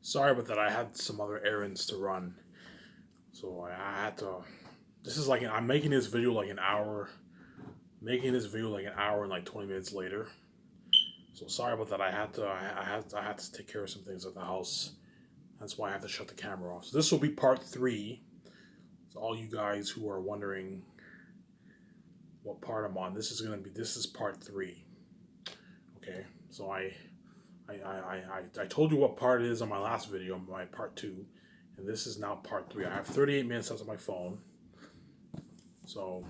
Sorry about that. I had some other errands to run, so I had to. This is like I'm making this video like an hour, making this video like an hour and like 20 minutes later. So sorry about that. I had to take care of some things at the house. That's why I have to shut the camera off. So this will be part three. So all you guys who are wondering what part I'm on, this is part three. Okay, so I told you what part it is on my last video, my part two, and this is now part three. I have 38 minutes left on my phone, so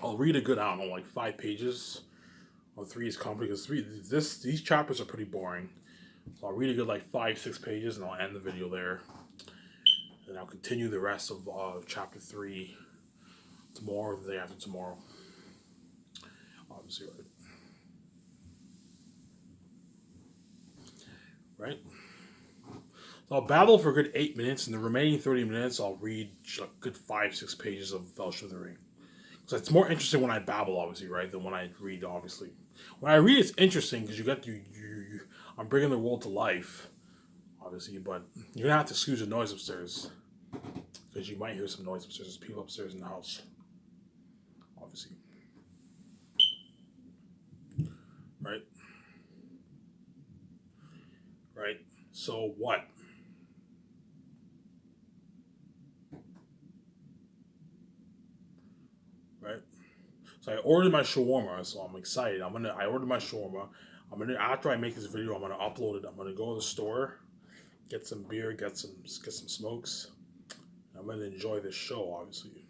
I'll read a good, I don't know, like 5 pages. Well, three is complicated because these chapters are pretty boring. So I'll read a good like 5-6 pages, and I'll end the video there. And I'll continue the rest of chapter three tomorrow, or the day after tomorrow. Obviously, right? So I'll babble for a good 8 minutes, and the remaining 30 minutes I'll read a good 5-6 pages of Fellowship of the Ring. So it's more interesting when I babble, obviously, right, than when I read, obviously. When I read, it's interesting because I'm bringing the world to life, obviously, but you're gonna have to excuse the noise upstairs because you might hear some noise upstairs. There's people upstairs in the house, obviously, right? Right. So what? Right. So I ordered my shawarma, so I'm excited. I ordered my shawarma. After I make this video, I'm gonna upload it. I'm gonna go to the store, get some beer, get some smokes. I'm gonna enjoy this show, obviously.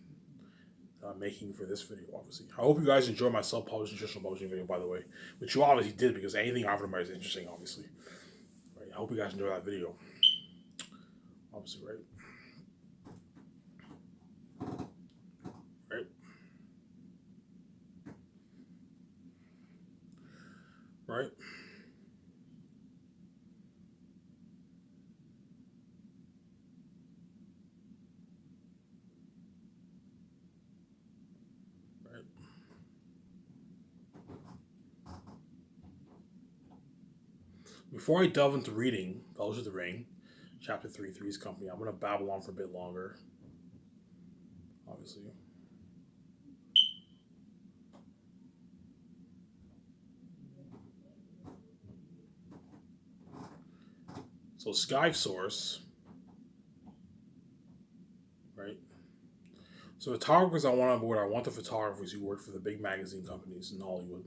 That I'm making for this video, obviously. I hope you guys enjoy my self-published nutritional publishing video, by the way, which you obviously did because anything I've written is interesting, obviously. Right? I hope you guys enjoy that video, obviously, right? Right, right, right. Before I delve into reading Fellowship of the Ring, Chapter 3, Three's Company, I'm gonna babble on for a bit longer, obviously. So Sky Source, right? So photographers I want on board, I want the photographers who work for the big magazine companies in Hollywood.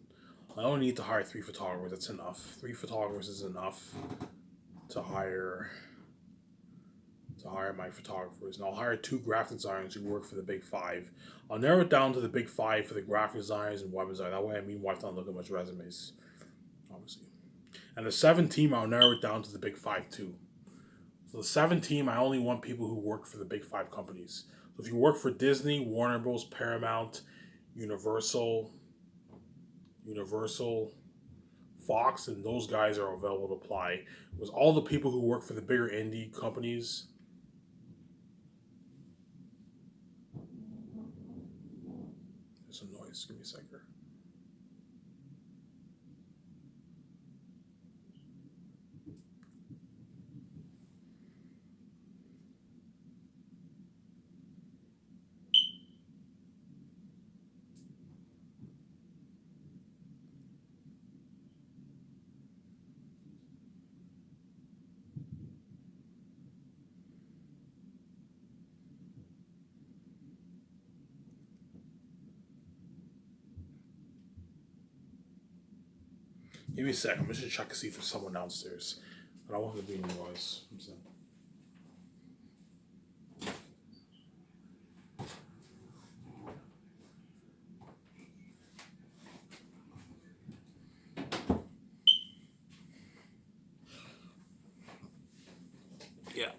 I only need to hire 3 photographers. That's enough. 3 photographers is enough to hire my photographers, and I'll hire 2 graphic designers who work for the big five. I'll narrow it down to the big five for the graphic designers and web design. That way, I don't look at much resumes, obviously. And the 7 team, I'll narrow it down to the big five too. So the 7 team, I only want people who work for the big five companies. So if you work for Disney, Warner Bros., Paramount, Universal, Fox, and those guys are available to apply. It was all the people who work for the bigger indie companies. There's some noise. Give me a second. Give me a second. I'm just gonna check to see if there's someone downstairs. But I want there to be any noise. Yeah.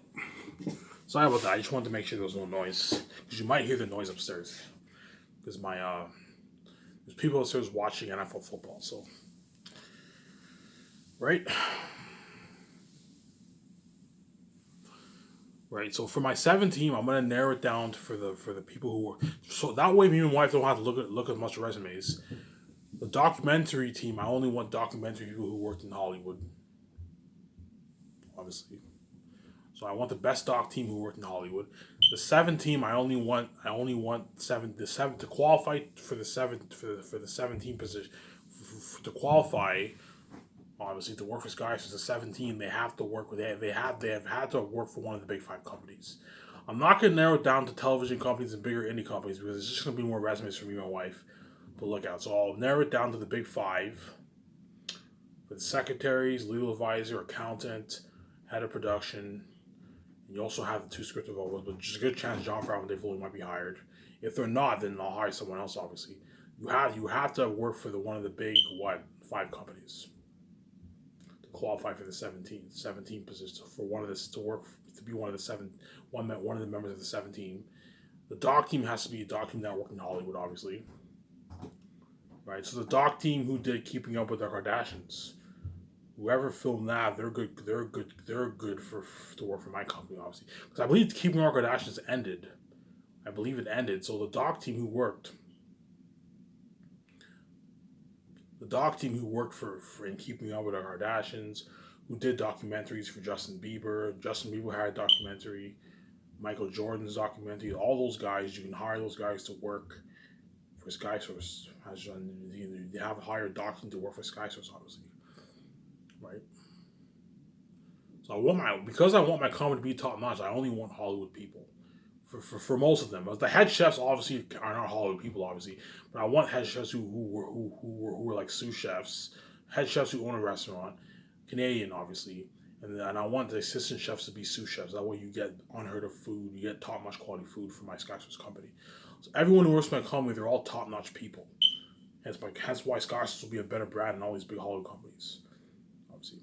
Sorry about that. I just wanted to make sure there was no noise because you might hear the noise upstairs. Because there's people upstairs watching NFL football. So, right, right. So for my 7 team, I'm gonna narrow it down for the people who are so that way me and my wife don't have to look at much resumes. The documentary team, I only want documentary people who worked in Hollywood. obviously. So I want the best dog team who worked in Hollywood. The 7 team, I only want seven to qualify for the 17 position. To qualify, obviously, to work for Sky Source, the 17, they have to work with they have had to work for one of the big 5 companies. I'm not gonna narrow it down to television companies and bigger indie companies because it's just gonna be more resumes for me and my wife to look at. So I'll narrow it down to the big 5 with secretaries, legal advisor, accountant, head of production. And you also have the 2 script developers, but there's a good chance John Favreau and Dave Filoni might be hired. If they're not, then I'll hire someone else. Obviously, you have to work for the one of the big 5 companies to qualify for the 17 position for one of this to work to be one of the one of the members of the 17. The doc team has to be a doc team that worked in Hollywood, obviously. Right, so the doc team who did Keeping Up with the Kardashians, whoever filmed that, they're good. They're good for to work for my company, obviously, because I believe Keeping Up with the Kardashians ended. I believe it ended. So the doc team who worked for in Keeping Up with the Kardashians, who did documentaries for Justin Bieber. Justin Bieber had a documentary. Michael Jordan's documentary. All those guys, you can hire those guys to work for Sky Source. They have hired doc team to work for Sky Source, obviously, right? So because I want my company to be top notch. I only want Hollywood people. For most of them, the head chefs obviously are not Hollywood people, obviously, but I want head chefs who were like sous chefs, head chefs who own a restaurant, Canadian obviously, and I want the assistant chefs to be sous chefs. That way you get unheard of food, you get top notch quality food from my Sky Source company. So everyone who works for my company, they're all top notch people. Hence why Sky Source will be a better brand than all these big Hollywood companies. Obviously,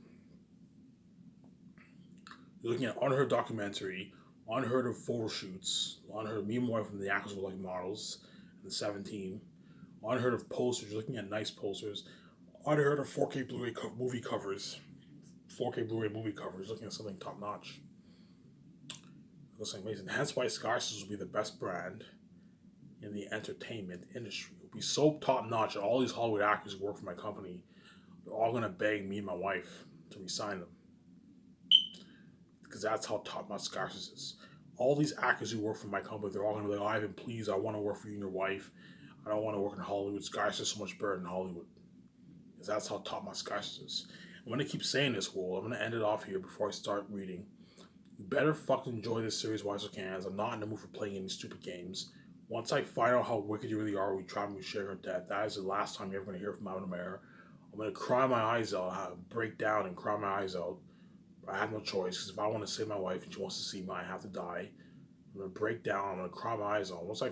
you're looking at unheard documentary, unheard of photo shoots, unheard of me and my wife from the actors were like models in the 17, unheard of posters, you're looking at nice posters, unheard of 4K Blu-ray movie covers, 4K Blu-ray movie covers, looking at something top notch. It looks amazing. Hence why Sky Source will be the best brand in the entertainment industry. It'll be so top notch that all these Hollywood actors who work for my company, they're all gonna beg me and my wife to resign them. Because that's how top notch Sky Source is. All these actors who work for my company, they're all gonna be like, Ivan, please, I want to work for you and your wife. I don't want to work in Hollywood. Sky Source is so much better than Hollywood. Because that's how top notch Sky Source is. I'm gonna keep saying this, Will. I'm gonna end it off here before I start reading. You better fucking enjoy this series while you can, as I'm not in the mood for playing any stupid games. Once I find out how wicked you really are, we try and share her death. That is the last time you're ever gonna hear from Madame Mare. I'm gonna cry my eyes out, break down and cry my eyes out. I have no choice, because if I want to save my wife and she wants to see me, I have to die. I'm gonna break down. I'm gonna cry my eyes out. Once I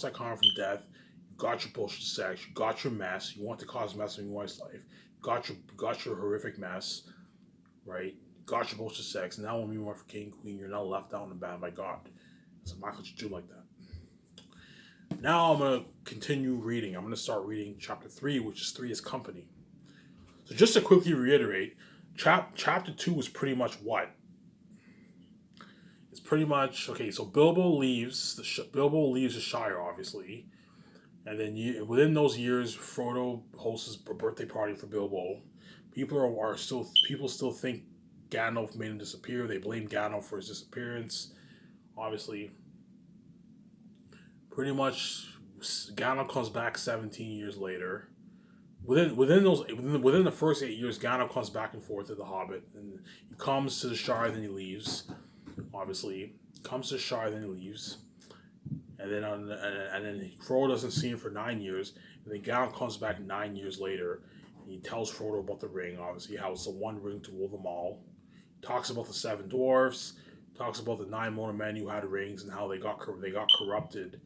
come from death, you got your bullshit sex, you got your mess. You want to cause mess in your wife's life. You got your horrific mess, right? You got your bullshit sex. Now when you are for king and queen, you're not left out in the band by God. So I'm not gonna do like that. Now I'm gonna continue reading. I'm gonna start reading chapter 3, which is 3 is company. So just to quickly reiterate, chapter 2 is pretty much what? It's pretty much okay. So Bilbo leaves the Shire, obviously, and then within those years, Frodo hosts a birthday party for Bilbo. People still think Gandalf made him disappear. They blame Gandalf for his disappearance. Obviously, pretty much, Gandalf comes back 17 years later. Within the first 8 years, Gandalf comes back and forth to the Hobbit, and he comes to the Shire, then he leaves. Obviously, comes to the Shire, then he leaves, and then Frodo doesn't see him for 9 years, and then Gandalf comes back 9 years later, and he tells Frodo about the ring. Obviously, how it's the one ring to rule them all. Talks about the 7 dwarfs. Talks about the 9 mortal men who had rings and how they got corrupted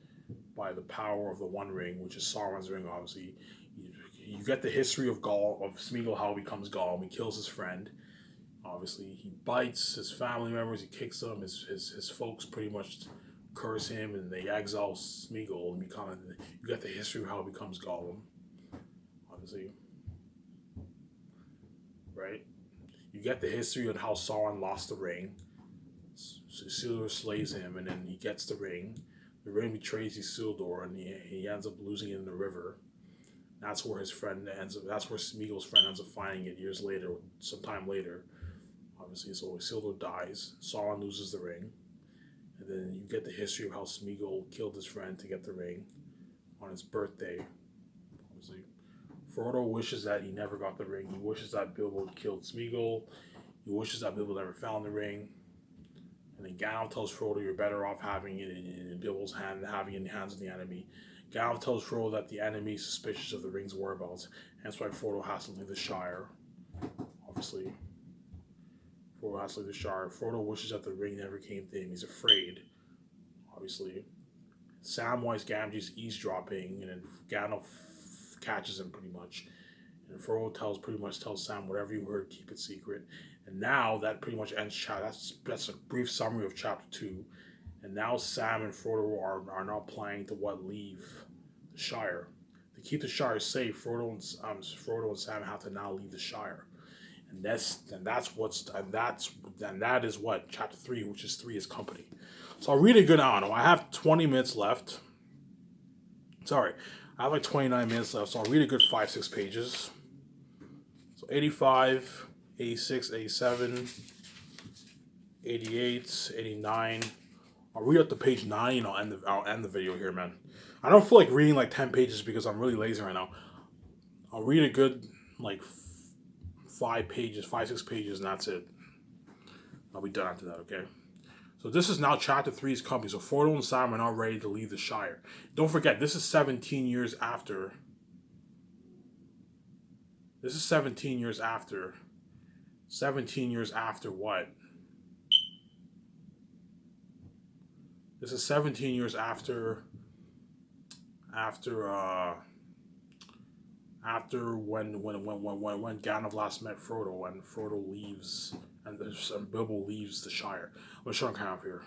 by the power of the One Ring, which is Sauron's ring. Obviously, you get the history of Smeagol, how he becomes Gollum. He kills his friend. Obviously, he bites his family members. He kicks them. His folks pretty much curse him, and they exile Smeagol. And you get the history of how he becomes Gollum. Obviously, right? You get the history of how Sauron lost the ring. Isildur slays him, and then he gets the ring. The ring betrays Isildur, and he ends up losing it in the river. That's where his friend ends up. That's where Smeagol's friend ends up finding it years later, sometime later. Obviously, so Isildur dies. Sauron loses the ring. And then you get the history of how Smeagol killed his friend to get the ring on his birthday. Obviously, Frodo wishes that he never got the ring. He wishes that Bilbo killed Smeagol. He wishes that Bilbo never found the ring. And then Gandalf tells Frodo, you're better off having it in Bilbo's hand than having it in the hands of the enemy. Gandalf tells Frodo that the enemy is suspicious of the ring's whereabouts. And that's why Frodo has to leave the Shire. Obviously, Frodo has to leave the Shire. Frodo wishes that the ring never came to him. He's afraid. Obviously, Samwise Gamgee's eavesdropping, and then Gandalf catches him pretty much. And Frodo pretty much tells Sam, whatever you heard, keep it secret. And now that pretty much ends chapter. That's a brief summary of chapter 2. And now Sam and Frodo are now planning to leave the Shire. To keep the Shire safe, Frodo and Sam have to now leave the Shire. And that is what chapter 3, which is 3 is company. So I'll read a good amount. I have 20 minutes left. Sorry, I have like 29 minutes left, so I'll read a good 5-6 pages. So 85, 86, 87, 88, 89. I'll read up to page 9 and I'll end the video here, man. I don't feel like reading like 10 pages because I'm really lazy right now. I'll read a good like 5 pages, 5-6 pages, and that's it. I'll be done after that, okay? So this is now chapter 3's company. So Frodo and Sam are now ready to leave the Shire. Don't forget, this is 17 years after. This is 17 years after. 17 years after what? This is 17 years after when Gandalf last met Frodo, and Frodo leaves and Bilbo leaves the Shire. I'm gonna show him kind of here.